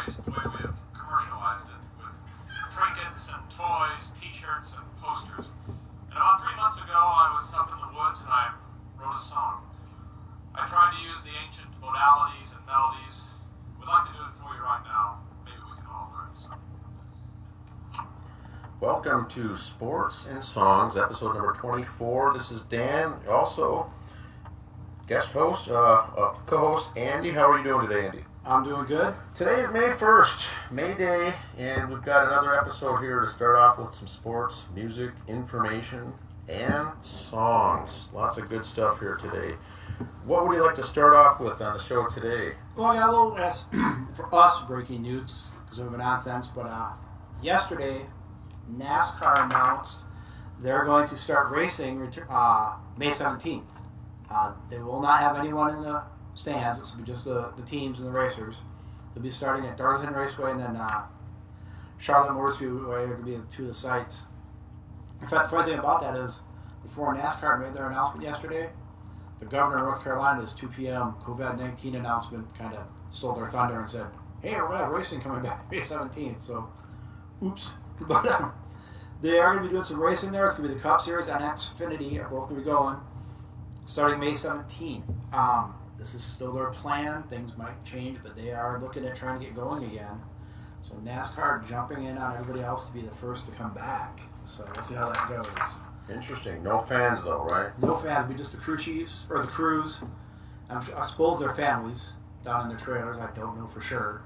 waste the way we have commercialized it with trinkets and toys, t-shirts and posters. And about 3 months ago, I was up in the woods and I wrote a song. I tried to use the ancient modalities and melodies. We'd like to do it for you right now. Maybe we can all learn something. Welcome to Sports and Songs, episode number 24. This is Dan, also guest host, co-host Andy. How are you doing today, Andy? I'm doing good. Today is May 1st, May Day, and we've got another episode here to start off with some sports, music, information, and songs. Lots of good stuff here today. What would you like to start off with on the show today? Well, I got a little, for us, breaking news, because of nonsense, but yesterday, NASCAR announced they're going to start racing May 17th. They will not have anyone in the stands. This will be just the teams and the racers. They'll be starting at Darlington Raceway and then Charlotte Motor Speedway are going to be the two of the sites. In fact, the funny thing about that is, before NASCAR made their announcement yesterday, the governor of North Carolina's 2 p.m. COVID-19 announcement kind of stole their thunder and said, hey, we're going to have racing coming back May 17th. So, oops. But they are going to be doing some racing there. It's going to be the Cup Series and Xfinity are both going to be going starting May 17th. This is still their plan. Things might change, but they are looking at trying to get going again. So NASCAR jumping in on everybody else to be the first to come back. So we'll see how that goes. Interesting. No fans, though, right? No fans. It'll be just the crew chiefs, or the crews. I suppose their families down in their trailers. I don't know for sure.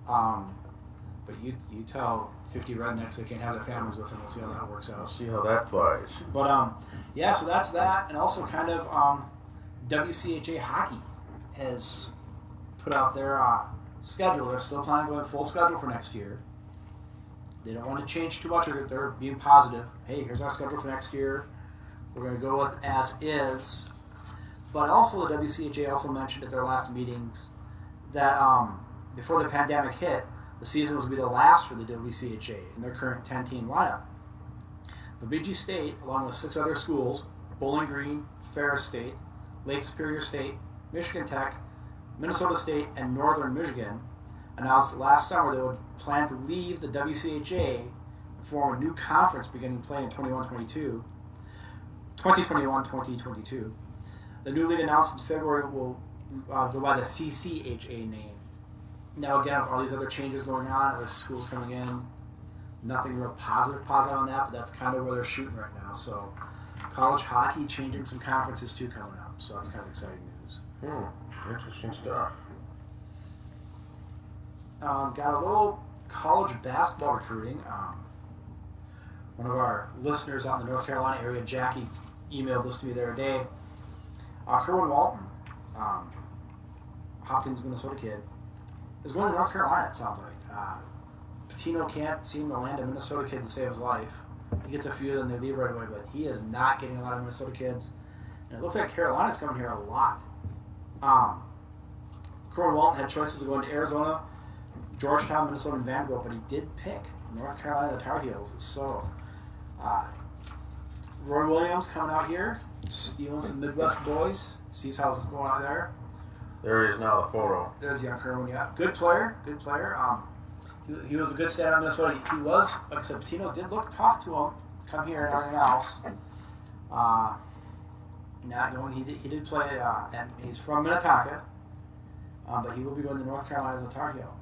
But you tell 50 rednecks they can't have their families with them. We'll see how that works out. We'll see how that flies. But, yeah, so that's that. And also kind of WCHA Hockey has put out their schedule. They're still planning to go full schedule for next year. They don't want to change too much. They're being positive. Hey, here's our schedule for next year. We're going to go with as is. But also the WCHA also mentioned at their last meetings that before the pandemic hit, the season was going to be the last for the WCHA in their current 10-team lineup. Bemidji State, along with 6 other schools, Bowling Green, Ferris State, Lake Superior State, Michigan Tech, Minnesota State, and Northern Michigan, announced last summer they would plan to leave the WCHA and form a new conference beginning play in 2021-2022. The new league announced in February will go by the CCHA name. Now again, with all these other changes going on, other schools coming in, nothing real positive on that, but that's kind of where they're shooting right now. So college hockey changing some conferences too coming up, so that's kind of exciting news. Interesting stuff. Got a little college basketball recruiting. One of our listeners out in the North Carolina area, Jackie, emailed this to me the other day. Kerwin Walton, Hopkins, Minnesota kid, is going to North Carolina, it sounds like. Patino can't seem to land a Minnesota kid to save his life. He gets a few and they leave right away, but he is not getting a lot of Minnesota kids. And it looks like Carolina's coming here a lot. Kerwin Walton had choices of going to Arizona, Georgetown, Minnesota, and Vanderbilt, but he did pick North Carolina, the Tar Heels. So, Roy Williams coming out here, stealing some Midwest boys, sees how it's going on there. There he is now, the photo. There's young Kerwin, yeah. Good player. He was a good stand on Minnesota. He was, like I said, Patino did talk to him, come here and everything else. Not going, he did play, and he's from Minnetonka, but he will be going to North Carolina as a Tar Heel.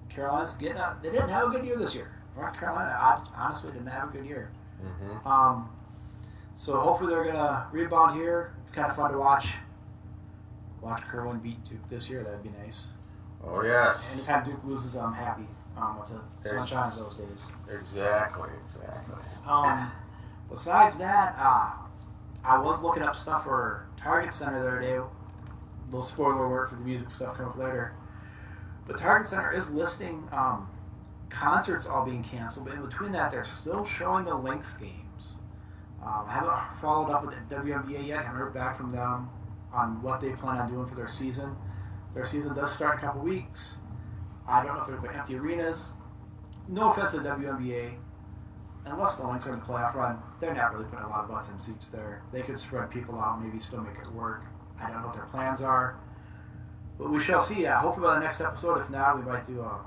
Carolina's getting out. They didn't have a good year this year. North Carolina, honestly, didn't have a good year. Mm-hmm. So hopefully they're going to rebound here. Kind of fun to watch Kerwin beat Duke this year. That'd be nice. Oh, yes. Anytime Duke loses, I'm happy. With the sun shines those days. Exactly. Besides that, I was looking up stuff for Target Center the other day. Little spoiler alert for the music stuff coming up later. But Target Center is listing concerts all being canceled, but in between that, they're still showing the Lynx games. I haven't followed up with the WNBA yet. I haven't heard back from them on what they plan on doing for their season. Their season does start in a couple weeks. I don't know if they're going to empty arenas. No offense to the WNBA. Unless the Lynx are in the playoff run, they're not really putting a lot of butts in seats there. They could spread people out, maybe still make it work. I don't know what their plans are. But we shall see. Hopefully by the next episode. If not, we might do a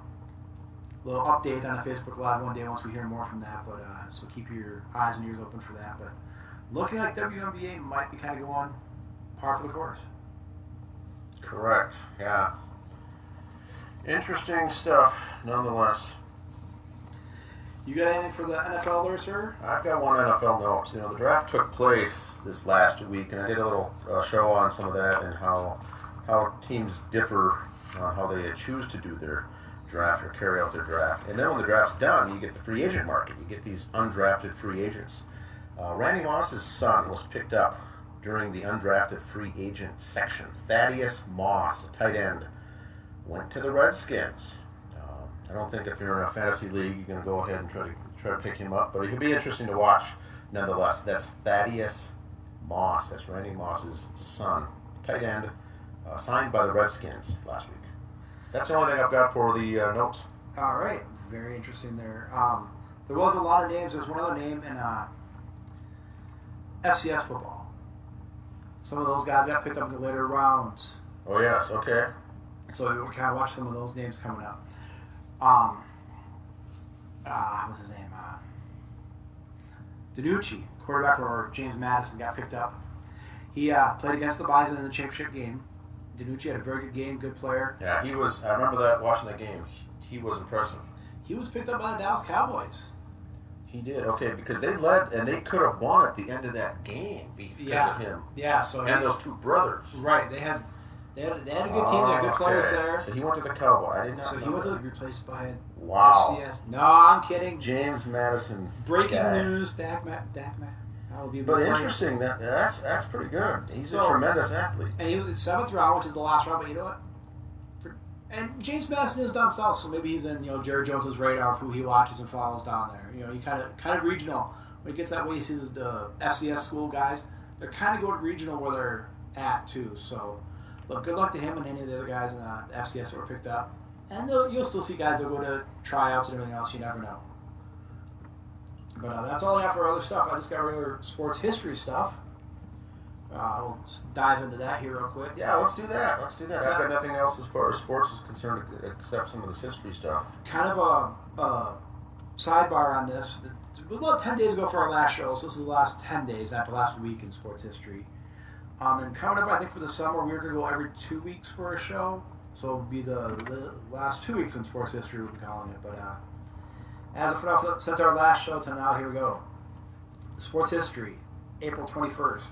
little update on the Facebook Live one day once we hear more from that. But so keep your eyes and ears open for that. But looking like WNBA might be kind of going par for the course. Correct. Yeah. Interesting stuff, nonetheless. You got anything for the NFL there, sir? I've got one NFL note. The draft took place this last week, and I did a little show on some of that and how teams differ on how they choose to do their draft or carry out their draft. And then when the draft's done, you get the free agent market. You get these undrafted free agents. Randy Moss's son was picked up during the undrafted free agent section. Thaddeus Moss, a tight end, went to the Redskins. I don't think if you're in a fantasy league, you're going to go ahead and try to pick him up, but he'll be interesting to watch nonetheless. That's Thaddeus Moss. That's Randy Moss's son, tight end, signed by the Redskins last week. That's the only thing I've got for the notes. All right, very interesting there. There was a lot of names. There's one other name in FCS football. Some of those guys got picked up in the later rounds. Oh yes, okay. So we kind of watch some of those names coming up. What's his name? DiNucci, quarterback for James Madison, got picked up. He played against the Bison in the championship game. DiNucci had a very good game, good player. Yeah, he was. I remember that watching that game. He was impressive. He was picked up by the Dallas Cowboys. He did, okay, because they led and they could have won at the end of that game because of him. Yeah, so and those two brothers. Right, they had a good team. They had good players there. So he went to the Cowboy. I did not know. So he was replaced by wow. FCS. No, I'm kidding. James Madison. Breaking guy. news. Dak. But interesting. That's pretty good. He's a tremendous athlete. And he was 7th round, which is the last round. But you know what? And James Madison is down south, so maybe he's in Jerry Jones's radar of who he watches and follows down there. He kind of regional. When he gets that way, you see the FCS school guys. They're kind of going regional where they're at too. So, but good luck to him and any of the other guys in the FCS that were picked up. And you'll still see guys that go to tryouts and everything else. You never know. But that's all I got for other stuff. I just got regular sports history stuff. We'll dive into that here real quick. Yeah, let's do that. I've got nothing else as far as sports is concerned except some of this history stuff. Kind of a sidebar on this. About 10 days ago for our last show, so this is the last 10 days, not the last week in sports history. And coming up, I think for the summer, we're going to go every 2 weeks for a show. So it'll be the last 2 weeks in sports history, we'll be calling it. But as of now, since our last show to now, here we go. Sports history, April 21st.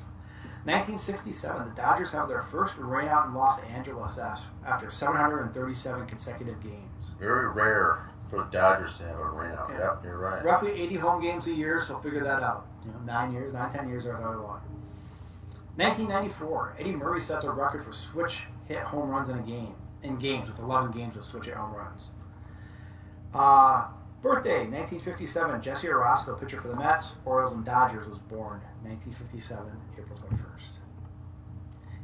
1967, the Dodgers have their first rainout in Los Angeles after 737 consecutive games. Very rare for the Dodgers to have a rainout. Yeah. Yep, you're right. Roughly 80 home games a year, so figure that out. 10 years are how long. 1994, Eddie Murray sets a record for switch hit home runs in games with 11 games with switch hit home runs. Birthday, 1957, Jesse Orosco, pitcher for the Mets, Orioles, and Dodgers, was born 1957, April 21st.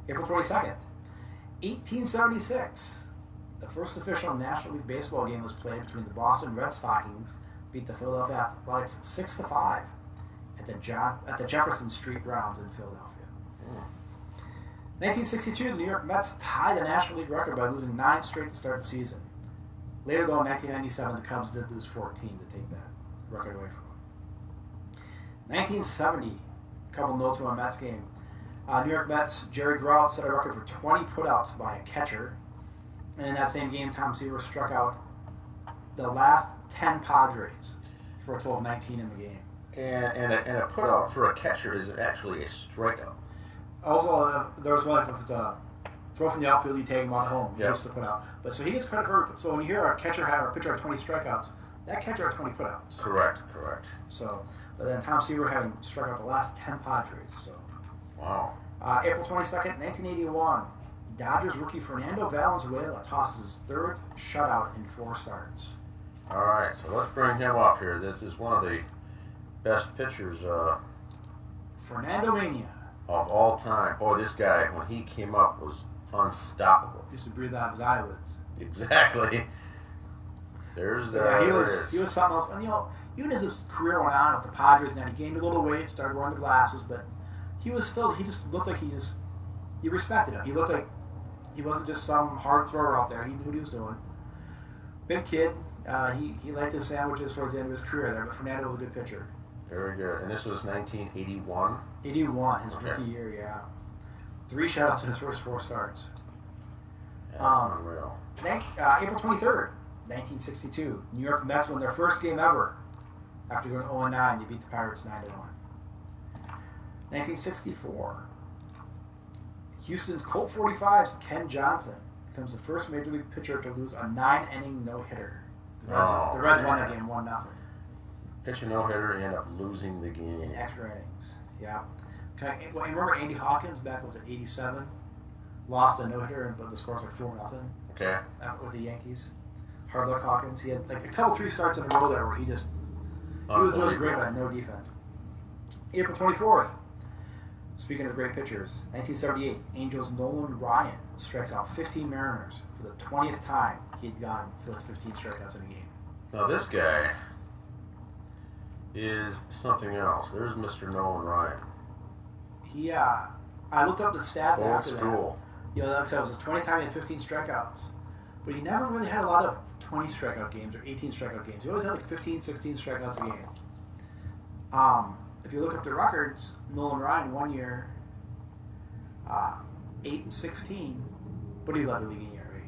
April 22nd, 1876, the first official National League Baseball game was played between the Boston Red Stockings, beat the Philadelphia Athletics 6-5 at the Jefferson Street grounds in Philadelphia. 1962, the New York Mets tied the National League record by losing 9 straight to start the season. Later, though, in 1997, the Cubs did lose 14 to take that record away from them. 1970, a couple notes from a Mets game. New York Mets, Jerry Grout set a record for 20 putouts by a catcher. And in that same game, Tom Seaver struck out the last 10 Padres for a total of 19 in the game. And a putout for a catcher is actually a strikeout. Also, there's one if it's a throw from the outfield, you take him on home. He gets to put out. But so he gets credit for. So when you hear a pitcher have 20 strikeouts, that catcher had 20 putouts. Correct. So, but then Tom Seaver having struck out the last 10 Padres. So. Wow. April 22nd, 1981, Dodgers rookie Fernando Valenzuela tosses his 3rd shutout in 4 starts. All right, so let's bring him up here. This is one of the best pitchers. Fernando Mania. Of all time. Boy, this guy, when he came up, was unstoppable. Used to breathe out of his eyelids. Exactly. There's he was something else. And even as his career went on with the Padres, now he gained a little weight, started wearing the glasses, but he just looked like you respected him. He looked like He wasn't just some hard thrower out there. He knew what he was doing. Big kid. He liked his sandwiches towards the end of his career there, but Fernando was a good pitcher. Very good. And this was 1981? 81, his rookie year, yeah. 3 shutouts in his first 4 starts. Yeah, that's unreal. April 23rd, 1962. New York Mets won their first game ever. After going 0-9, they beat the Pirates 9-1. 1964. Houston's Colt 45's Ken Johnson becomes the first Major League pitcher to lose a 9-inning no-hitter. The Reds won that game 1-0. Pitch a no-hitter and end up losing the game. In extra innings, yeah. Well, you remember Andy Hawkins back, was it 87? Lost a no-hitter, but the score was like 4-0. Okay. With the Yankees. Hard luck Hawkins. He had like a couple 3 starts in a row there where he was doing great but no defense. April 24th. Speaking of great pitchers, 1978, Angels' Nolan Ryan strikes out 15 Mariners for the 20th time he had gone with 15 strikeouts in a game. Now this guy is something else. There's Mr. Nolan Ryan. I looked up the stats Old after school. that. Like I said, it was his 20th time he had 15 strikeouts. But he never really had a lot of 20 strikeout games or 18 strikeout games. He always had like 15, 16 strikeouts a game. If you look up the records, Nolan Ryan 1 year, 8-16, but he led the league in ERA.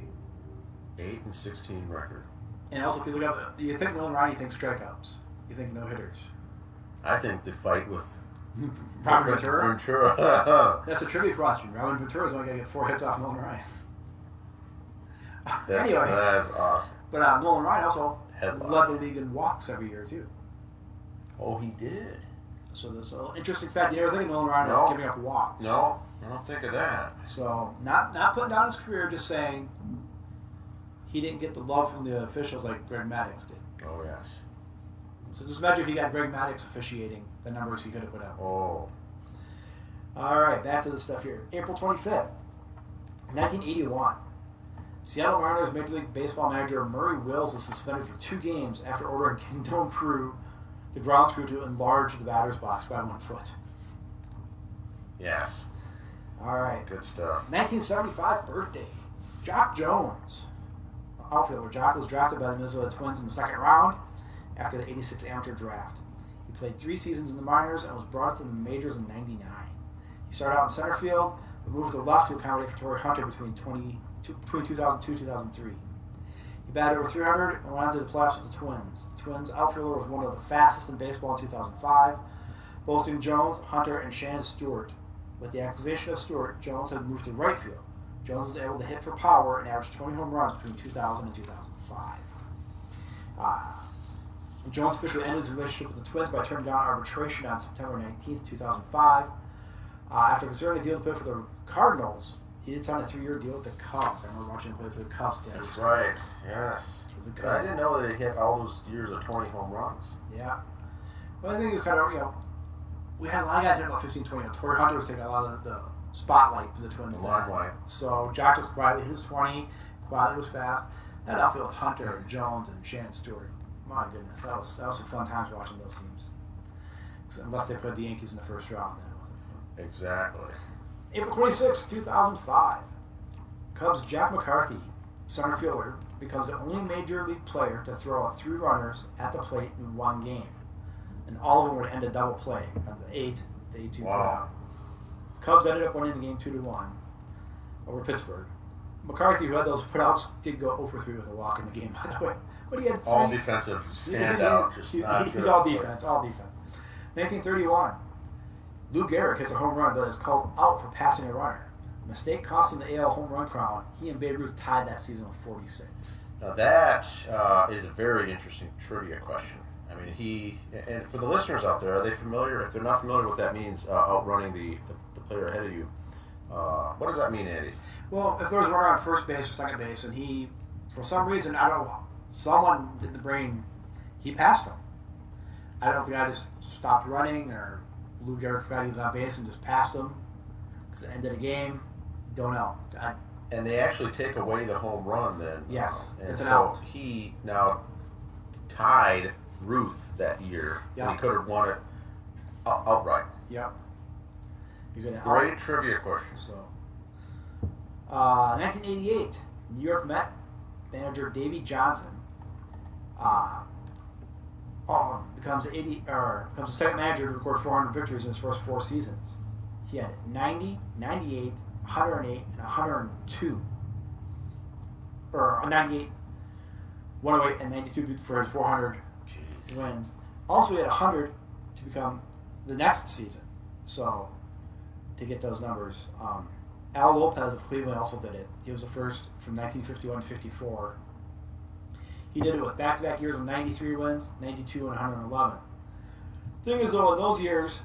8-16 record. And also, if you look up, you think Nolan Ryan, you think strikeouts. You think no hitters. I think the fight with Robin Ventura. Ventura. That's a trivia question. Robin Ventura's only going to get 4 hits off Nolan Ryan. That's awesome. But Nolan Ryan also Headline. led the league in walks every year too. Oh, he did. So there's an interesting fact. You never think of Nolan Ryan as giving up walks. No, I don't think of that. So not putting down his career, just saying he didn't get the love from the officials like Greg Maddux did. Oh yes. So just imagine if he got Greg Maddux officiating, the numbers he could have put up. Oh. All right, back to the stuff here. April 25th, 1981. Seattle Mariners Major League Baseball manager Murray Wills is suspended for 2 games after ordering Kingdome crew, the grounds crew, to enlarge the batter's box by 1 foot. Yes. All right. Good stuff. 1975 birthday. Jock Jones, outfielder. Jock was drafted by the Minnesota Twins in the 2nd round after the 86 amateur draft. He played 3 seasons in the minors and was brought up to the majors in 99. He started out in center field, but moved to left to accommodate for Torrey Hunter between 2002 and 2003. He batted over 300 and went on to the playoffs with the Twins. The Twins outfielder was one of the fastest in baseball in 2005, boasting Jones, Hunter, and Shannon Stewart. With the acquisition of Stewart, Jones had moved to right field. Jones was able to hit for power and averaged 20 home runs between 2000 and 2005. Jones officially ended his relationship with the Twins by turning down arbitration on September 19, 2005. After considering a deal to play for the Cardinals, he did sign a 3-year deal with the Cubs. I remember watching him play for the Cubs. That's right. Yes. But I didn't know that he hit all those years of 20 home runs. Yeah. Well, I think it was kind of, we had a lot of guys hitting about 15, 20. Torrey Hunter was taking a lot of the spotlight for the Twins. The limelight. So Jock just quietly hit his 20, quietly was fast. That outfield with Hunter and Jones and Shannon Stewart. My goodness, that was some fun times watching those teams. Unless they played the Yankees in the first round, then it wasn't fun. Exactly. April 26, 2005. Cubs' Jack McCarthy, center fielder, becomes the only major league player to throw out 3 runners at the plate in 1 game. And all of them would end a double play on the 8th, the 8-2 Wow. putout. The Cubs ended up winning the game 2-1 over Pittsburgh. McCarthy, who had those putouts, did go 0-3 with a walk in the game, by the way. But he had 3. All defensive standout. He's all defense, all defense. 1931. Lou Gehrig hits a home run but is called out for passing a runner. The mistake cost him the AL home run crown. He and Babe Ruth tied that season with 46. Now that is a very interesting trivia question. I mean, and for the listeners out there, are they familiar? If they're not familiar with what that means, outrunning the player ahead of you, what does that mean, Andy? Well, if there was a runner on first base or second base, and he, for some reason, I don't know, someone in the brain, he passed him. I don't know if the guy just stopped running or Lou Gehrig forgot he was on base and just passed him because it ended the game. Don't know. And they actually take away the home run then. Yes, and it's an so out. He now tied Ruth that year. Yeah. And he could have won it outright. Yep. You're gonna Great trivia question. So 1988, New York Met manager Davey Johnson becomes the second manager to record 400 victories in his first 4 seasons. He had 90, 98, 108, and 102. Or 98, 108, and 92 for his 400 wins. Also, he had 100 to become the next season. So, to get those numbers. Al Lopez of Cleveland also did it. He was the first from 1951 to 54. He did it with back-to-back years of 93 wins, 92, and 111. Thing is, though, in those years,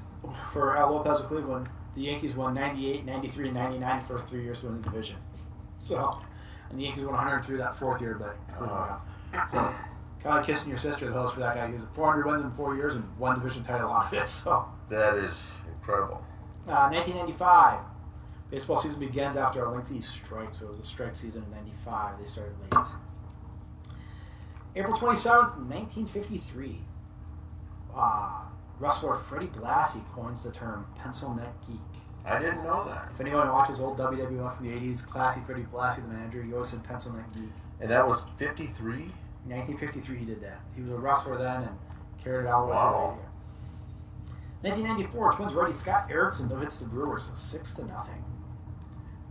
for Al Lopez of Cleveland, the Yankees won 98, 93, and 99 the first 3 years to win the division. So, and the Yankees won 103 that 4th year, but so, kind of kissing your sister's house for that guy. He has 400 wins in 4 years and 1 division title out of it. So that is incredible. 1995. Baseball season begins after a lengthy strike, so it was a strike season in 95. They started late. April 27th, 1953. Wrestler Freddie Blassie coins the term pencil neck geek. I didn't know that. If anyone watches old WWF from the 80s, classy Freddie Blassie, the manager, he always said pencil neck geek. And that was 53? 1953 he did that. He was a wrestler then and carried it all the way Wow. through. 1994, Twins righty Scott Erickson hits the Brewers 6-0.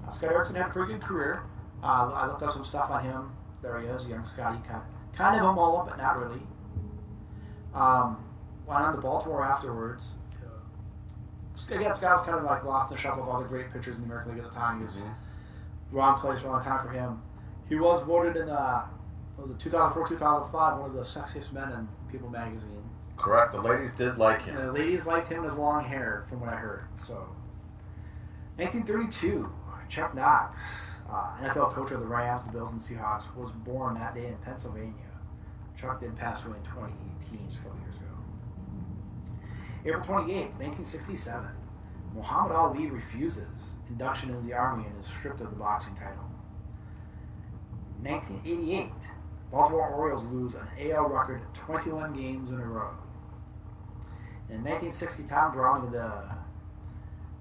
Scott Erickson had a pretty good career. I looked up some stuff on him. There he is, young Scotty. Kind of a mullet, but not really. Went on to Baltimore afterwards. Again, Scott was kind of like lost in the shuffle of all the great pitchers in the American League at the time. He was wrong place, wrong time for him. He was voted in 2004-2005 one of the sexiest men in People magazine. Correct. The ladies did like him. And the ladies liked him and his long hair, from what I heard. So, 1932, Chuck Knox, NFL coach of the Rams, the Bills, and Seahawks, was born that day in Pennsylvania. Chuck did pass away in 2018, just a couple years ago. April 28th, 1967, Muhammad Ali refuses induction into the Army and is stripped of the boxing title. 1988, Baltimore Orioles lose an AL record 21 games in a row. In 1960, Tom Browning,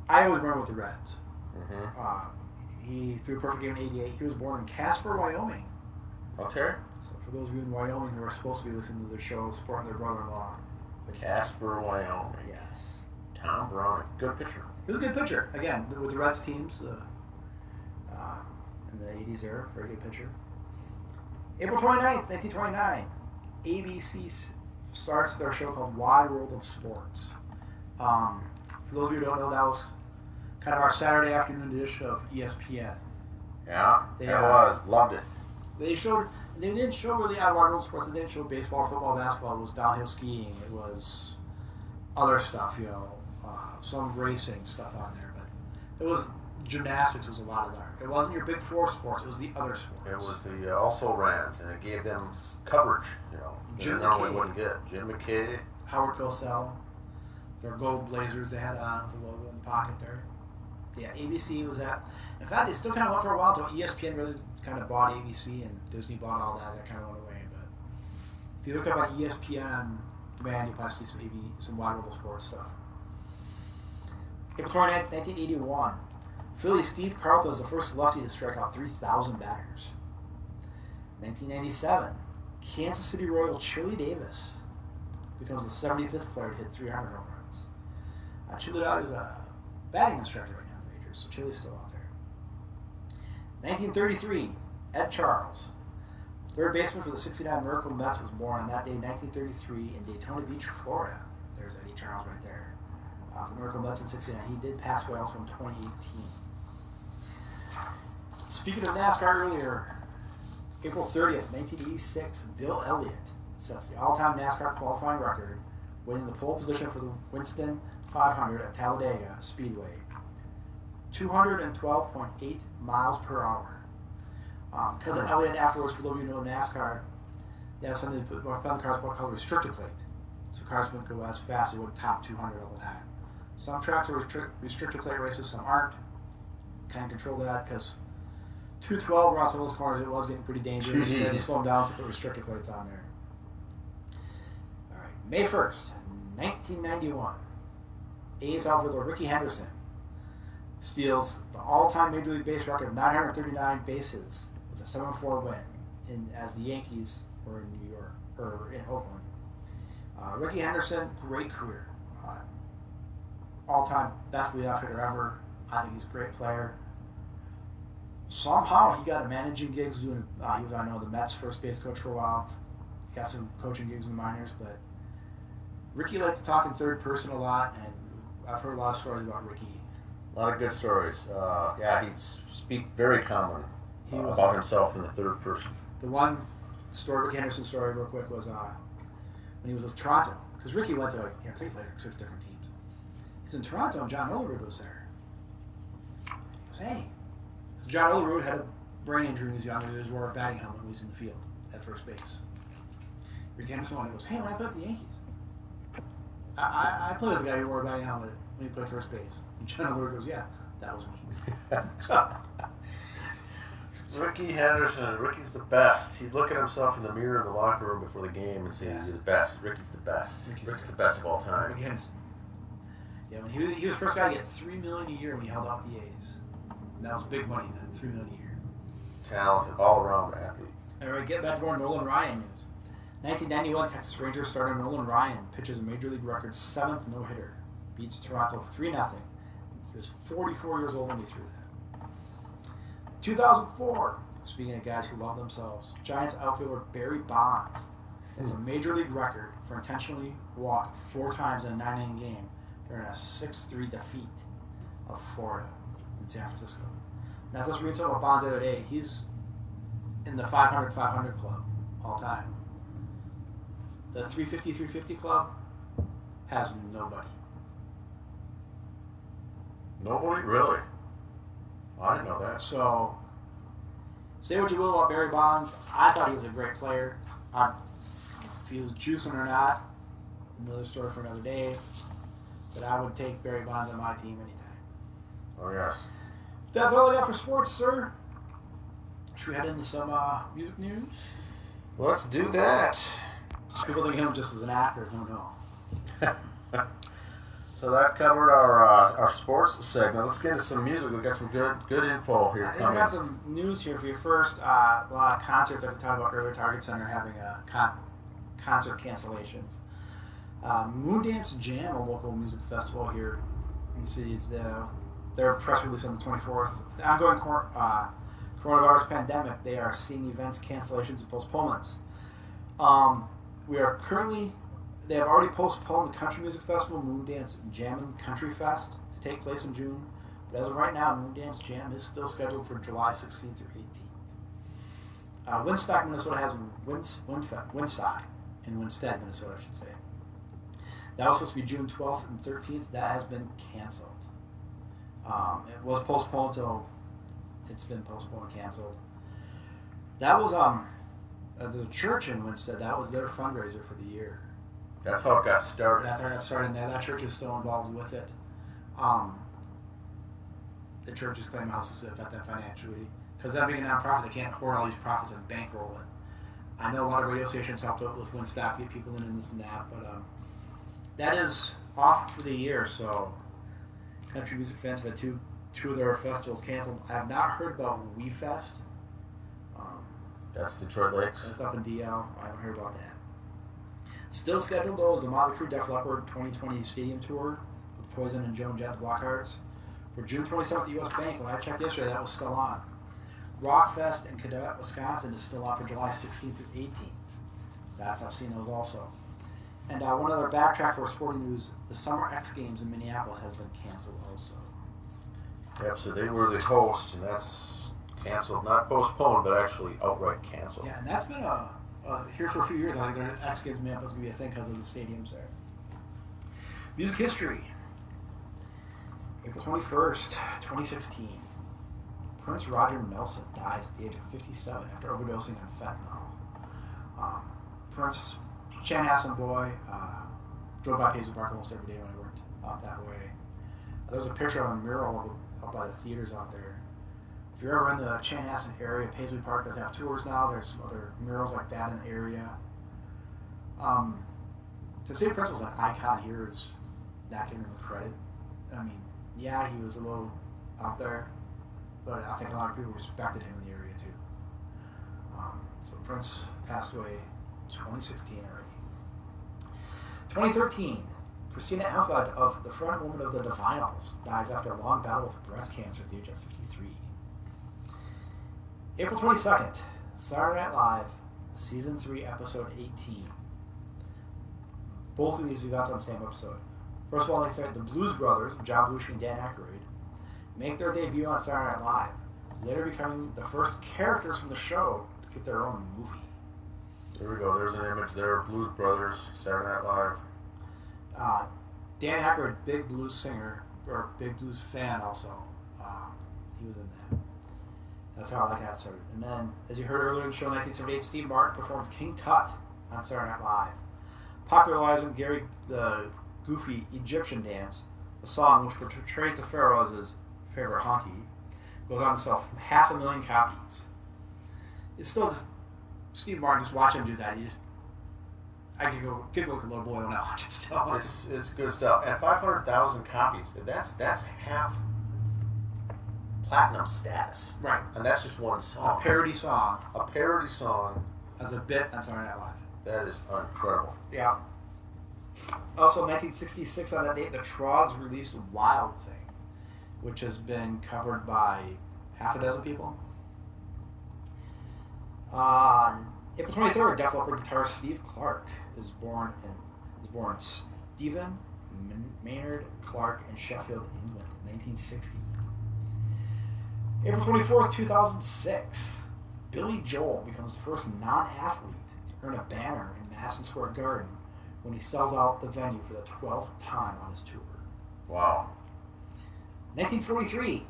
I always remember with the Reds. He threw a perfect game in 88. He was born in Casper, Wyoming. Okay. So for those of you in Wyoming who are supposed to be listening to the show, supporting their brother-in-law. Casper, Wyoming. Yes. Tom Browning. Good pitcher. He was a good pitcher. Again, with the Reds teams in the 80s era, very good pitcher. April 29th, 1929, ABC starts their show called Wide World of Sports. For those of you who don't know, that was kind of our Saturday afternoon edition of ESPN. Yeah, it was. Loved it. They didn't show really Wide World of Sports. They didn't show baseball, football, basketball. It was downhill skiing. It was other stuff, some racing stuff on there. But it was gymnastics was a lot of that. It wasn't your big 4 sports. It was the other sports. It was the also-rans, and it gave them coverage, Jim they normally McKay. wouldn't get. Jim McKay. Howard Cosell. Their gold blazers they had on the logo in the pocket there. Yeah, ABC was that. In fact, they still kind of went for a while until ESPN really kind of bought ABC and Disney bought all that. That kind of went away. But if you look up on ESPN demand, you'll probably see some Wide World of Sports stuff. April 29th, 1981. Philly Steve Carlton is the first lefty to strike out 3,000 batters. 1997. Kansas City Royal Chili Davis becomes the 75th player to hit 300 home runs. Chili is a batting instructor right now in the majors, so Chili's still out there. 1933, Ed Charles, third baseman for the '69 Miracle Mets, was born on that day, 1933, in Daytona Beach, Florida. There's Eddie Charles right there. The Miracle Mets in '69. He did pass away also in 2018. Speaking of NASCAR earlier, April 30th, 1986, Bill Elliott sets the all-time NASCAR qualifying record, winning the pole position for the Winston 500 at Talladega Speedway. 212.8 miles per hour. Because of Elliott afterwards, for those of you who know NASCAR, they have something they put on the cars called restrictor plate. So cars wouldn't go as fast, they would top 200 all the time. Some tracks are restrictor plate races, some aren't. Kind of control that because 212 around some of those corners, it was getting pretty dangerous. They had to slow them down, so put restrictor plates on there. All right, May 1st, 1991. A's outfielder Ricky Henderson steals the all-time Major League base record of 939 bases with a 7-4 win as the Yankees were in New York, or in Oakland. Ricky Henderson, great career. All-time best leadoff hitter ever. I think he's a great player. Somehow he got a managing gigs doing. He was, I know, the Mets first base coach for a while. He got some coaching gigs in the minors, but Ricky liked to talk in third person a lot, and I've heard a lot of stories about Ricky. A lot of good stories. He speaks very common Was about himself in the third person. The one story, Ricky Henderson story, real quick, was when he was with Toronto, because Ricky went to I think he played 6 different teams. He's in Toronto, and John Olerud was there. He goes, hey. John Olerud had a brain injury when he was young. He was wearing a batting helmet when he was in the field at first base. Ricky Henderson goes, hey, when I played with the Yankees, I played with a guy who wore a batting helmet when he played first base. And John Olerud goes, yeah, that was me. Ricky Henderson, Ricky's the best. He'd look at himself in the mirror in the locker room before the game and say, you're the best. Ricky's the best. Ricky's the best of all time. Ricky Henderson. Yeah, when he was the first guy to get $3 million a year when he held out with the A's. And that was big money then, $3 million a year. Talented, all-around athlete. All right, get back to more Nolan Ryan news. 1991 Texas Rangers starter Nolan Ryan pitches a Major League record 7th no-hitter. Beats Toronto 3-0. He was 44 years old when he threw that. 2004, speaking of guys who love themselves, Giants outfielder Barry Bonds sets a Major League record for intentionally walked 4 times in a 9-inning game during a 6-3 defeat of Florida in San Francisco. Now, let's read something about Bonds the other day. He's in the 500 club all time. The 350 club has nobody. Nobody? Really? I didn't know that. So, say what you will about Barry Bonds. I thought he was a great player. If he was juicing or not, another story for another day. But I would take Barry Bonds on my team anytime. Oh, yes. That's all I got for sports, sir. Should we head into some music news? Let's do that. People think of him just as an actor. Don't know. So that covered our sports segment. Let's get into some music. We've got some good info here I think I coming. got some news here for you. First, a lot of concerts like we talked about earlier. Target Center having concert cancellations. Moondance Jam, a local music festival here in the city, is their press release on the 24th. The ongoing coronavirus pandemic, they are seeing events cancellations and postponements. They have already postponed the Country Music Festival, Moondance Jammin' Country Fest, to take place in June. But as of right now, Moondance Jam is still scheduled for July 16th through 18th. Woodstock, Minnesota has Woodstock in Winstead, Minnesota, I should say. That was supposed to be June 12th and 13th. That has been canceled. It was postponed till it's been postponed and canceled. That was the church in Winstead. That was their fundraiser for the year. That's how it got started. That's how it got started. That church is still involved with it. The church is claiming how to affect them financially. Because that being a nonprofit, they can't hoard all these profits and bankroll it. I know a lot of radio stations helped out with Woodstock to get people in and this and that, but that is off for the year. So, country music fans have had two of their festivals canceled. I have not heard about WeFest. That's Detroit Lakes. That's up in DL. I haven't heard about that. Still scheduled, though, is the Motley Crue Def Leppard 2020 Stadium Tour with Poison and Joan Jett Blockhearts for June 27th at U.S. Bank. When I checked yesterday, that was still on. Rockfest in Cadet, Wisconsin is still on for July 16th through 18th. I've seen those also. And one other backtrack for sporting news, the Summer X Games in Minneapolis has been canceled also. Yep, so they were the host, and that's canceled. Not postponed, but actually outright canceled. Yeah, and that's been here for a few years. I think the X Games Minneapolis is going to be a thing because of the stadiums there. Music history. April 21st, 2016. Prince Roger Nelson dies at the age of 57 after overdosing on fentanyl. Prince, Chanhassen boy, drove by Paisley Park almost every day when I worked out that way. There's a picture on a mural up by the theaters out there. If you're ever in the Chanhassen area, Paisley Park does have tours now. There's some other murals like that in the area. To say Prince was an icon here is not giving him the credit. I mean, yeah, he was a little out there, but I think a lot of people respected him in the area too. So Prince passed away 2016 already. 2013, Christina Applegate of the front woman of the Divinyls dies after a long battle with breast cancer at the age of 53. April 22nd, Saturday Night Live, Season 3, Episode 18. Both of these events on the same episode. First of all, like I said, the Blues Brothers, John Belushi and Dan Aykroyd, make their debut on Saturday Night Live, later becoming the first characters from the show to get their own movie. There we go. There's an image there. Blues Brothers, Saturday Night Live. Dan Aykroyd, big blues singer, or big blues fan also. He was in that. That's how that got started. And then, as you heard earlier in the show, in 1978, Steve Martin performed King Tut on Saturday Night Live, popularizing Gary the goofy Egyptian dance, a song which portrays the pharaoh as his favorite honky, goes on to sell 500,000 copies. It's still just Steve Martin. Just watch him do that. I could go giggle like a little boy when I watch it still. It's good stuff. And 500,000 copies. That's half platinum status. Right. And that's just one song. A parody song. A parody song. As a bit on Saturday Night Live. That is incredible. Yeah. Also, in 1966, on that date, the Trogs released Wild Thing, which has been covered by half a dozen people. On April 23rd, Def Leppard guitarist Steve Clark is born Stephen Maynard Clark in Sheffield, England, 1960. April 24th, 2006, Billy Joel becomes the first non-athlete to earn a banner in Madison Square Garden when he sells out the venue for the 12th time on his tour. Wow. 1943,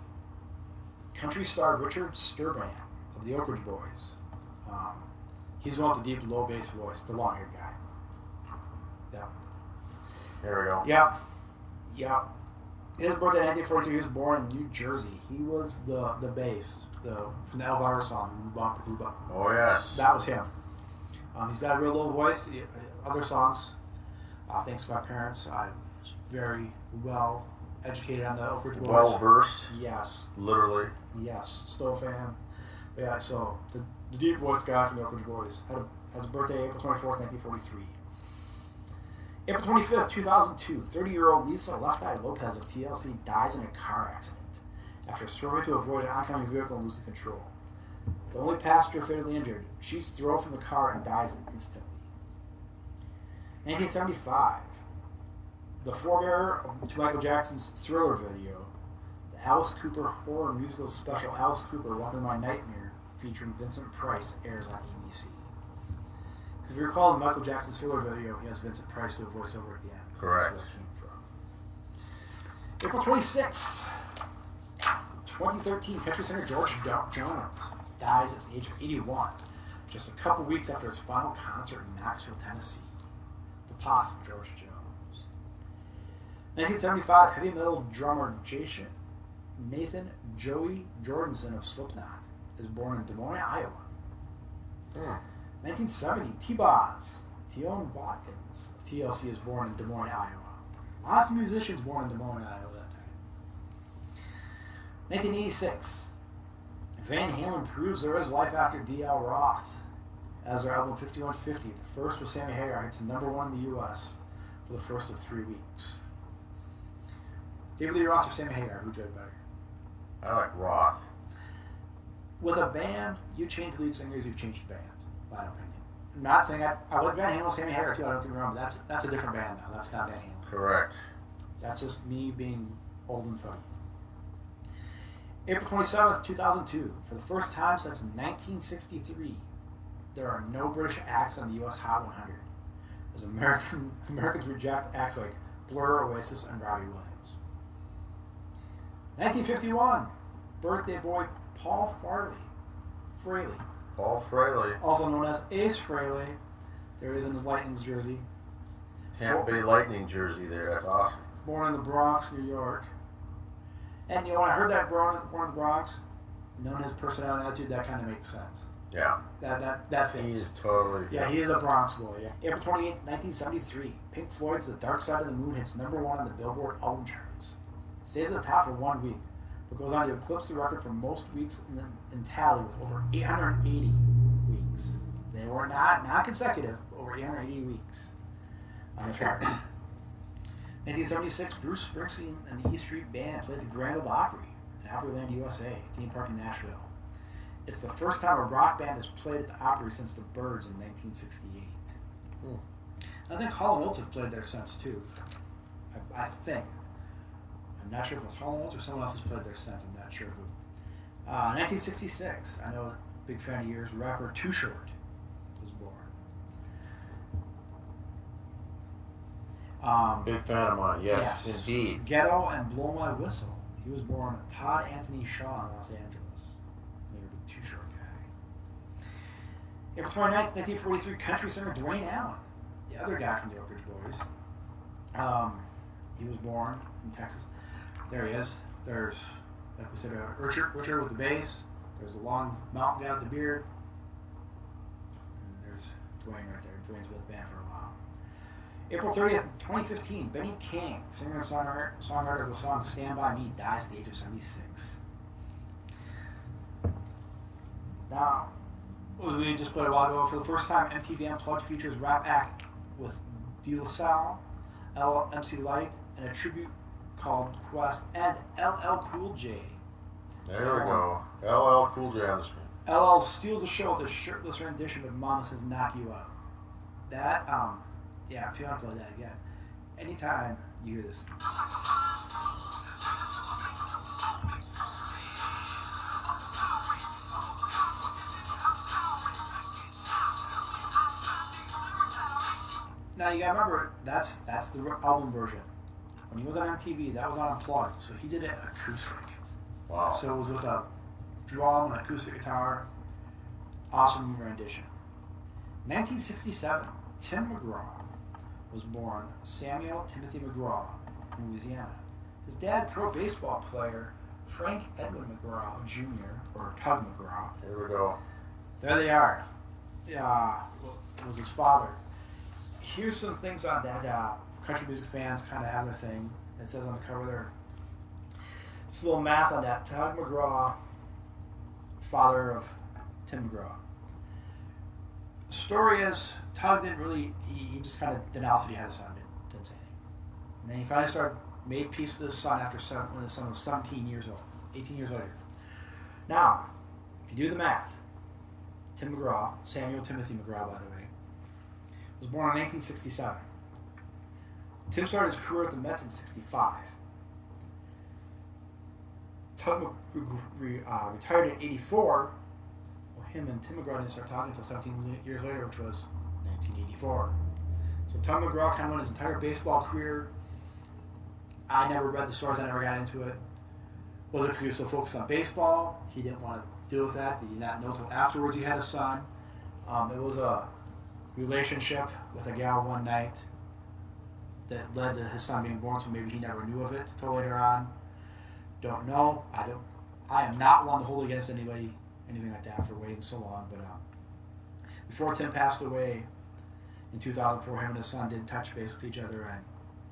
country star Richard Sturbrand of the Oak Ridge Boys. He's the one with the deep, low bass voice, the long-haired guy. Yeah. There we go. Yeah. Yeah. His birthday in 1943, he was born in New Jersey. He was the bass from the Elvira song, Oompa Oompa. Oh, yes. That was him. He's got a real low voice. Other songs, thanks to my parents, I was very well educated on the Oak Ridge Boys. Well versed. Yes. Literally. Yes. Still a fan. But yeah, so the deep voice guy from the Oak Ridge Boys has a birthday April 24th, 1943. April 25th, 2002, 30-year-old Lisa Left Eye Lopez of TLC dies in a car accident after swerving to avoid an oncoming vehicle and losing control. The only passenger fatally injured, she's thrown from the car and dies instantly. 1975, the forebearer to Michael Jackson's Thriller video, the Alice Cooper horror musical special Alice Cooper Welcome to My Nightmare, featuring Vincent Price, airs on ABC. Because if you recall in Michael Jackson's Thriller video, he has Vincent Price do a voiceover at the end. Correct. That's where it came from. April 26th, 2013, country singer George Jones dies at the age of 81, just a couple weeks after his final concert in Knoxville, Tennessee. The possum, George Jones. 1975, heavy metal drummer Nathan Joey Jordanson of Slipknot is born in Des Moines, Iowa. 1970, T-Boz, Tion Watkins of TLC is born in Des Moines, Iowa. Lots of musicians born in Des Moines, Iowa that time. 1986, Van Halen proves there is life after D.L. Roth as their album 5150, the first with Sammy Hagar, hits #1 in the U.S. for the first of 3 weeks. David Lee Roth or Sammy Hagar, who did better? I like Roth. With a band, you change lead singers, you've changed the band, in my opinion. I'm not saying I like Van Halen, Sammy Hagar too, I don't get me wrong, but that's a different band now. That's not Van Halen. Correct. That's just me being old and funny. April 27th, 2002. For the first time since 1963, there are no British acts on the U.S. Hot 100, as Americans reject acts like Blur, Oasis, and Robbie Williams. 1951. Birthday boy Paul Fraley. Paul Fraley. Also known as Ace Frehley. There he is in his Lightning's jersey. Tampa Bay Lightning jersey there. That's awesome. Born in the Bronx, New York. And when I heard that born in the Bronx, knowing his personality and attitude, that kind of makes sense. Yeah. That fits. He's totally... Yeah, he is a Bronx boy. Yeah. April 28, 1973. Pink Floyd's The Dark Side of the Moon hits #1 on the Billboard album charts. It stays at the top for 1 week, but goes on to eclipse the record for most weeks in tally with over 880 weeks. They were not consecutive, but over 880 weeks on the charts. 1976, Bruce Springsteen and the E Street Band played the Grand Ole Opry at Opryland, USA, theme park in Nashville. It's the first time a rock band has played at the Opry since the Byrds in 1968. I think Hall & Oates have played there since, too. I think. I'm not sure if it was Hall & Oates or someone else has played there since. I'm not sure who. 1966, I know a big fan of yours, rapper Too Short was born. Big fan of mine, yes, indeed. Ghetto and Blow My Whistle. He was born Todd Anthony Shaw in Los Angeles. Maybe a Too Short guy. April 29th, 1943, country singer Dwayne Allen, the other guy from the Oak Ridge Boys. He was born in Texas. There he is. There's, like we said, Richard with the bass. There's the long mountain guy with the beard. And there's Dwayne right there. Dwayne's been with the band for a while. April 30th, 2015, Benny King, singer and songwriter of the song Stand By Me, dies at the age of 76. Now, we just played a while ago. For the first time, MTV Unplugged features rap act with De La Salle, MC Light, and a tribute called Quest, and LL Cool J. There we go. LL Cool J on the screen. LL steals the show with a shirtless rendition of Mama Says Knock You Out. That, yeah, if you want to play that again, anytime you hear this. Now you gotta remember, that's the album version. When he was on MTV, that was on Unplugged, so he did it acoustic. Wow. So it was with a drum, an acoustic guitar, awesome rendition. 1967, Tim McGraw was born, Samuel Timothy McGraw, in Louisiana. His dad, pro baseball player Frank Edwin McGraw Jr., or Tug McGraw. Here we go. There they are. Was his father. Here's some things on that country music fans kind of have their thing. It says on the cover there. Just a little math on that. Tug McGraw, father of Tim McGraw. The story is, Tug didn't really, he just kind of denounced that he had a son, didn't say anything. And then he finally made peace with his son when his son was 17 years old, 18 years later. Now, if you do the math, Tim McGraw, Samuel Timothy McGraw, by the way, was born in 1967. Tim started his career at the Mets in 65. Tug retired in 84. Well, him and Tim McGraw didn't start talking until 17 years later, which was 1984. So Tug McGraw kind of went his entire baseball career. I never read the stories. I never got into it. Was it because he was so focused on baseball? He didn't want to deal with that. He did not know until afterwards he had a son. It was a relationship with a gal one night that led to his son being born, so maybe he never knew of it until later on. Don't know. I am not one to hold against anybody, anything like that, for waiting so long. But before Tim passed away in 2004, him and his son did touch base with each other and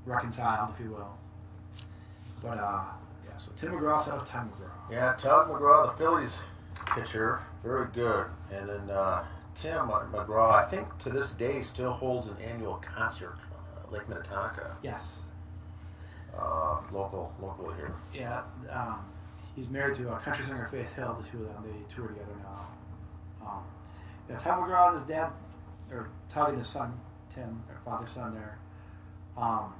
reconciled, if you will. But yeah, so Tim McGraw set up Tug McGraw. Yeah, Tug McGraw, the Phillies pitcher, very good. And then Tim McGraw, I think to this day, still holds an annual concert, Lake Minnetonka. Yes. Local here. Yeah, he's married to a country singer, Faith Hill. The two of them, they tour together now. Yeah, Tug McGraw and his dad, or Tug and his son, Tim, their father, son there. A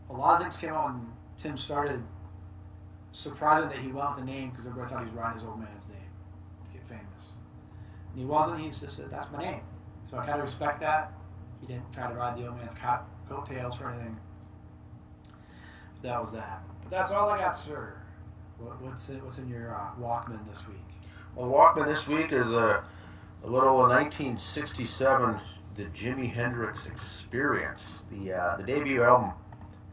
lot of things came out when Tim started. Surprising that he went with the name because everybody thought he was writing his old man's name to get famous. And he wasn't. He just said, "That's my name." So I kind of respect that. He didn't try to ride the old man's coattails or anything. That was that. But that's all I got, sir. What's in your Walkman this week? Well, Walkman this week is a little 1967, the Jimi Hendrix Experience. The debut album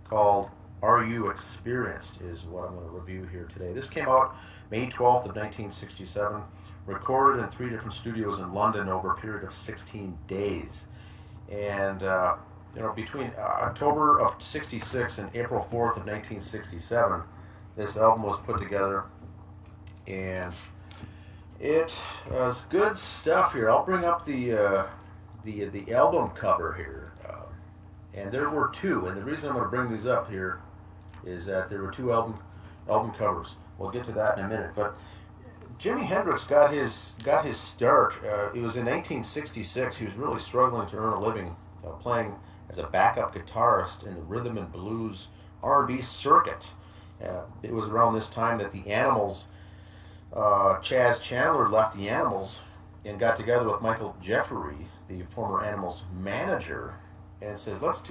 called Are You Experienced is what I'm going to review here today. This came out May 12th of 1967, recorded in 3 different studios in London over a period of 16 days. And between October of 66 and April 4th of 1967, this album was put together. and it was good stuff here. I'll bring up the album cover here, and there were two. And the reason I'm going to bring these up here is that there were two album covers. We'll get to that in a minute. But Jimi Hendrix got his start. It was in 1966. He was really struggling to earn a living playing as a backup guitarist in the rhythm and blues R&B circuit. It was around this time that the Animals, Chaz Chandler left the Animals and got together with Michael Jeffrey, the former Animals manager, and says, let's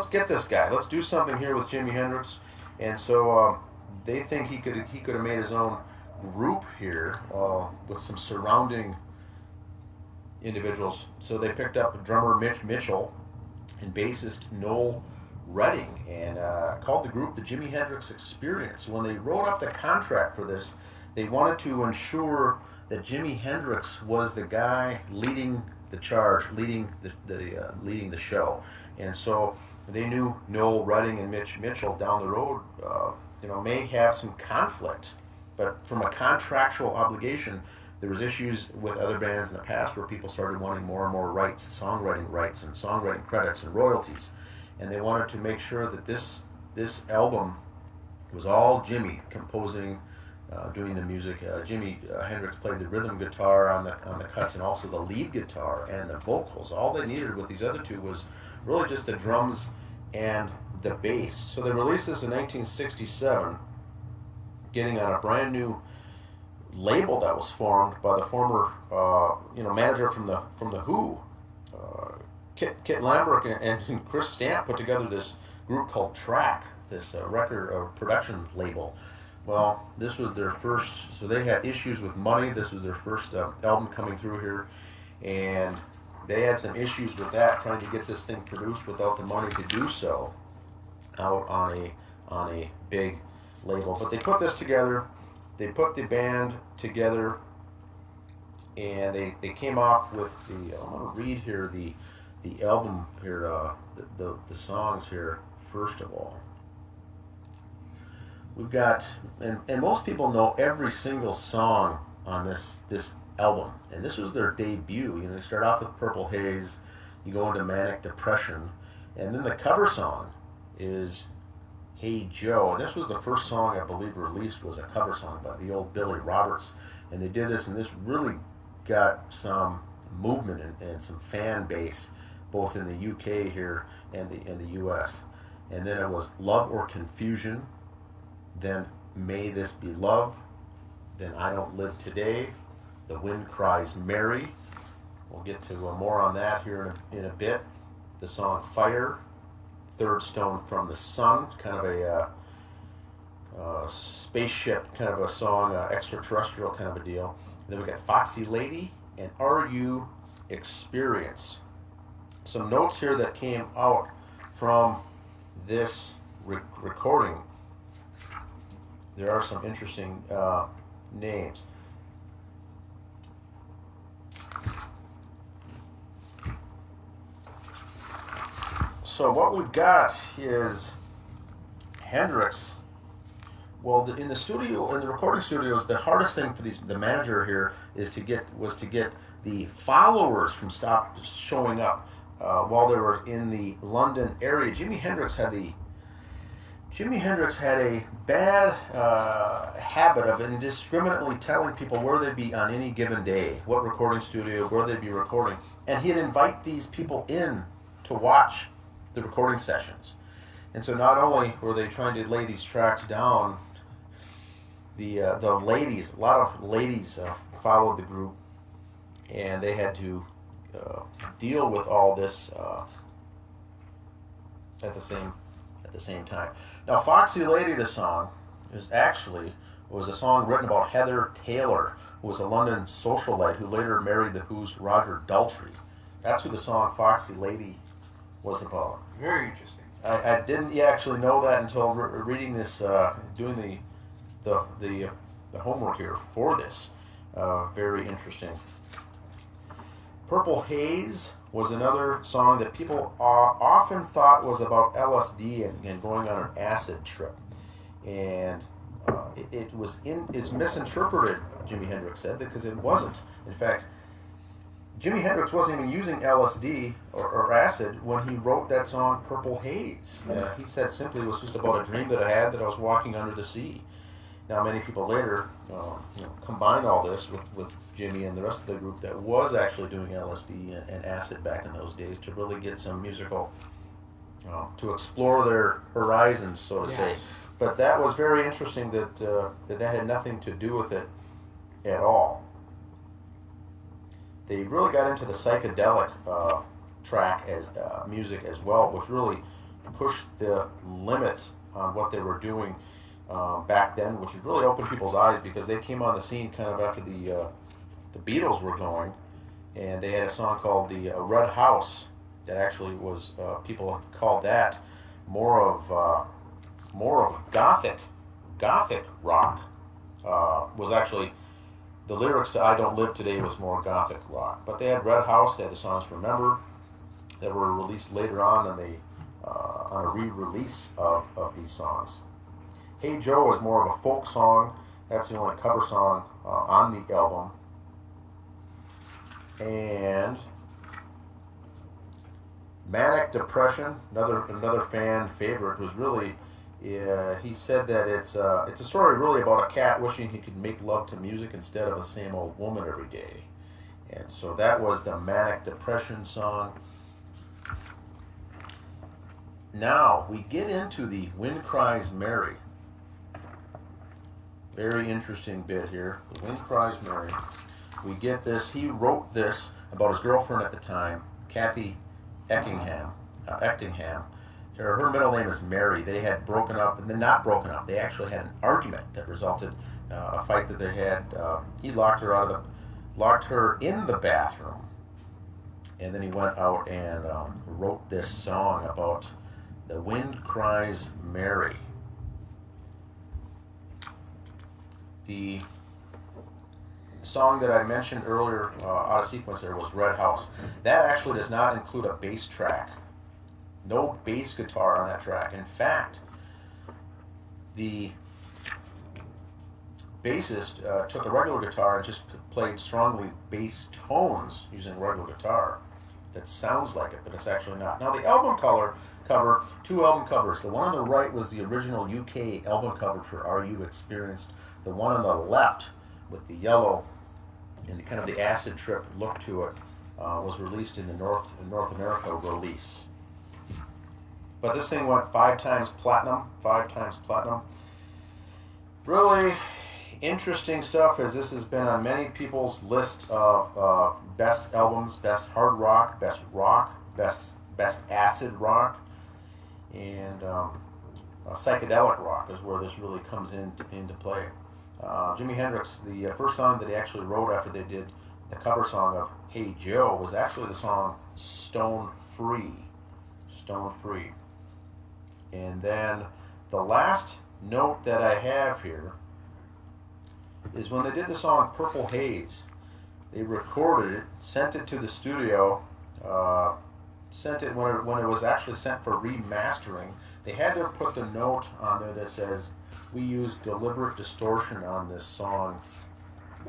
get this guy. Let's do something here with Jimi Hendrix. And so they think he could have made his own group here with some surrounding individuals. So they picked up drummer Mitch Mitchell and bassist Noel Redding and called the group the Jimi Hendrix Experience. When they wrote up the contract for this, they wanted to ensure that Jimi Hendrix was the guy leading the charge, leading the show. And so they knew Noel Redding and Mitch Mitchell down the road may have some conflict. But from a contractual obligation, there was issues with other bands in the past where people started wanting more and more rights, songwriting rights and songwriting credits and royalties. And they wanted to make sure that this album was all Jimi composing, doing the music. Jimi Hendrix played the rhythm guitar on the cuts and also the lead guitar and the vocals. All they needed with these other two was really just the drums and the bass. So they released this in 1967, getting on a brand new label that was formed by the former manager from the Who, Kit Lambert and Chris Stamp put together this group called Track, this record or production label. Well, this was their first, so they had issues with money. This was their first album coming through here, and they had some issues with that, trying to get this thing produced without the money to do so out on a big label. But they put this together. They put the band together, and they came off with the. I'm going to read here the album here, the songs here. First of all, we've got, and most people know every single song on this album, and this was their debut. You start off with Purple Haze, you go into Manic Depression, and then the cover song is Hey Joe, and this was the first song I believe released was a cover song by the old Billy Roberts, and they did this, and this really got some movement and some fan base both in the UK here and the US. And then it was Love or Confusion, then May This Be Love, then I Don't Live Today, The Wind Cries Mary. We'll get to more on that here in a bit. The song Fire, Third Stone from the Sun, kind of a spaceship kind of a song, extraterrestrial kind of a deal. And then we got Foxy Lady and Are You Experienced? Some notes here that came out from this recording. There are some interesting names. So what we've got is Hendrix. Well, in the recording studios, the hardest thing for the manager here was to get the followers from stop showing up while they were in the London area. Jimi Hendrix had a bad habit of indiscriminately telling people where they'd be on any given day, what recording studio, where they'd be recording, and he'd invite these people in to watch the recording sessions. And so not only were they trying to lay these tracks down, the ladies, a lot of ladies followed the group, and they had to deal with all this at the same time. Now, Foxy Lady, the song, was a song written about Heather Taylor, who was a London socialite who later married the Who's Roger Daltrey. That's who the song Foxy Lady was about. Very interesting. I didn't actually know that until reading this, doing the homework here for this. Very interesting. Purple Haze was another song that people often thought was about LSD and going on an acid trip. And it's misinterpreted, Jimi Hendrix said, because it wasn't. In fact, Jimi Hendrix wasn't even using LSD or acid when he wrote that song Purple Haze. He said simply it was just about a dream that I had that I was walking under the sea. Now, many people later combined all this with Jimmy and the rest of the group that was actually doing LSD and acid back in those days to really get some musical, to explore their horizons, so to say. But that was very interesting that had nothing to do with it at all. They really got into the psychedelic track as music as well, which really pushed the limit on what they were doing back then, which really opened people's eyes because they came on the scene kind of after the Beatles were going, and they had a song called the Red House that actually was people have called that more of gothic rock. Was actually the lyrics to I Don't Live Today was more gothic rock, but they had Red House. They had the songs Remember that were released later on on a re-release of these songs. Hey Joe is more of a folk song. That's the only cover song on the album. And Manic Depression, another fan favorite, was really, he said that it's a story really about a cat wishing he could make love to music instead of a same old woman every day. And so that was the Manic Depression song. Now we get into the Wind Cries Mary. Very interesting bit here. The Wind Cries Mary. We get this. He wrote this about his girlfriend at the time, Kathy Eckingham. Her middle name is Mary. They had broken up, and then not broken up. They actually had an argument that resulted a fight that they had. He locked her in the bathroom, and then he went out and wrote this song about the Wind Cries Mary. The song that I mentioned earlier out of sequence there was Red House. That actually does not include a bass track. No bass guitar on that track. In fact, the bassist took a regular guitar and just played strongly bass tones using a regular guitar. That sounds like it, but it's actually not. Now the album cover, two album covers. The one on the right was the original UK album cover for Are You Experienced? The one on the left with the yellow and kind of the acid trip look to it was released in the North America release. But this thing went 5 times platinum. Really interesting stuff, as this has been on many people's lists of best albums, best hard rock, best acid rock, and psychedelic rock is where this really comes into play. Jimi Hendrix, the first song that he actually wrote after they did the cover song of Hey Joe was actually the song Stone Free. And then the last note that I have here is when they did the song Purple Haze, they recorded it, sent it to the studio, sent it when it was actually sent for remastering. They had to put the note on there that says, "We used deliberate distortion on this song.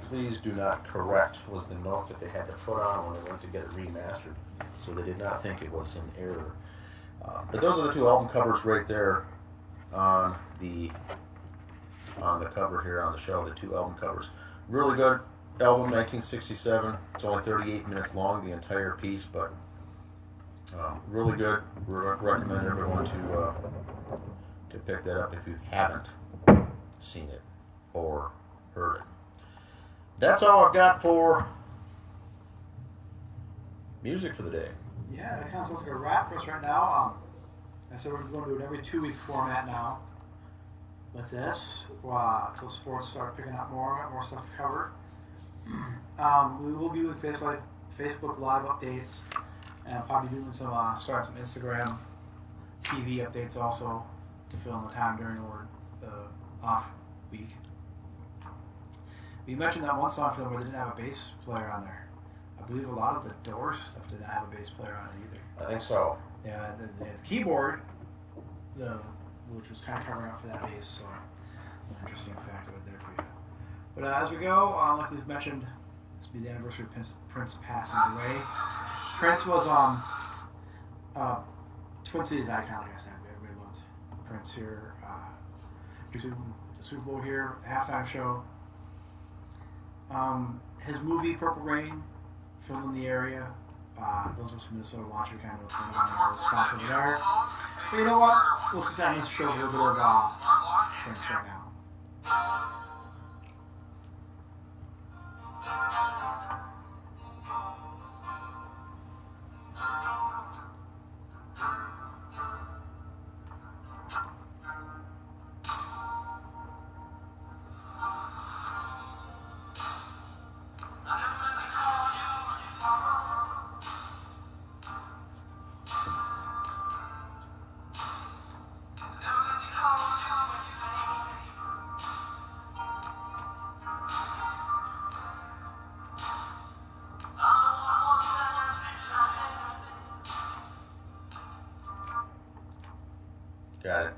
Please do not correct," was the note that they had to put on when they went to get it remastered. So they did not think it was an error. But those are the two album covers right there on the cover here on the show, the two album covers. Really good album, 1967. It's only 38 minutes long, the entire piece, but really good. Recommend everyone to pick that up if you haven't seen it or heard it. That's all I've got for music for the day. Yeah, that kind of sounds like a wrap for us right now. I said we're going to do an every 2 week format now with this until sports start picking up more stuff to cover. We will be doing Facebook Live updates and probably doing some Instagram TV updates also to fill in the time during the off week. We mentioned that one song for them where they didn't have a bass player on there. I believe a lot of the Doors stuff didn't have a bass player on it either. I think so. Yeah, the keyboard, which was kind of covering up for that bass. So Interesting fact right there for you. But as we go, like we've mentioned, this will be the anniversary of Prince passing away. Prince was Twin Cities icon, like I said. Everybody loved Prince here. Due to the Super Bowl here, the halftime show. His movie Purple Rain, filmed in the area. Those of us from Minnesota watch it, kind of what's going on in those spots over there. But you know what? We'll sit down and show a little bit of Prince right now. Got it.